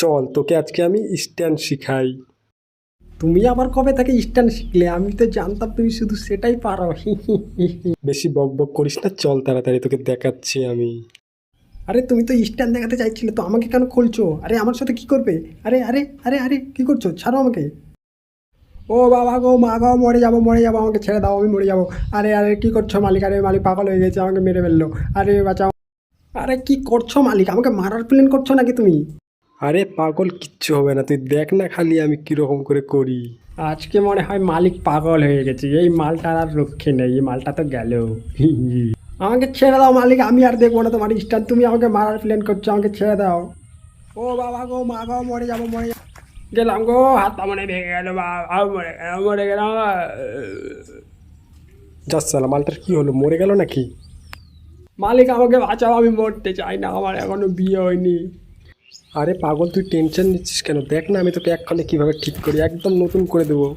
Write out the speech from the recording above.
চল তোকে আজকে আমি স্ট্যান্ড শিখাই। তুমি আবার কবে থেকে স্ট্যান্ড শিখলে? আমি তো জানতাম তুমি শুধু সেটাই পারো। বেশি বক বক করিস না, চল তাড়াতাড়ি তোকে দেখাচ্ছি আমি। আরে তুমি তো স্ট্যান্ড দেখাতে চাইছিলে, তো আমাকে কেন খুলছো? আরে আমার সাথে কি করবে? আরে আরে আরে আরে কি করছো? ছাড়ো আমাকে। ও বাবা গো, মা গো, মরে যাবো মরে যাবো, আমাকে ছেড়ে দাও, আমি মরে যাবো। আরে আরে কি করছো মালিক? আরে মালিক পাগল হয়ে গেছে, আমাকে মেরে ফেললো। আরে বাঁচাও। আরে কি করছো মালিক? আমাকে মারার প্ল্যান করছো নাকি তুমি? আরে পাগল, কিচ্ছু হবে না, তুই দেখ না খালি আমি কিরকম করে করি। আজকে মনে হয় মালিক পাগল হয়ে গেছে, এই মালটার আর রক্ষে নেই, এই মালটা তো গেল। আমাকে ছেড়ে দাও মালিক, আমি আর দেখবো না তোমার স্ট্যান্ড, তুমি আমাকে মারার প্ল্যান করছো, আমাকে ছেড়ে দাও। ও বাবা গো, মা গো, মরে যাবো মরে যাবো। গেলাম গো, হাত পা মনে ভেঙে গেল, মরে গেলাম। যাস সালা, মালটার কি হলো, মরে গেল নাকি? মালিক আমাকে বাঁচাও, আমি মরতে চাই না, আমার এখনো বিয়ে হয়নি। আরে পাগল, তুই টেনশন নিচ্ছিস কেন? দেখ না আমি তোকে এক্ষণে কিভাবে ঠিক করি, একদম নতুন করে দেবো।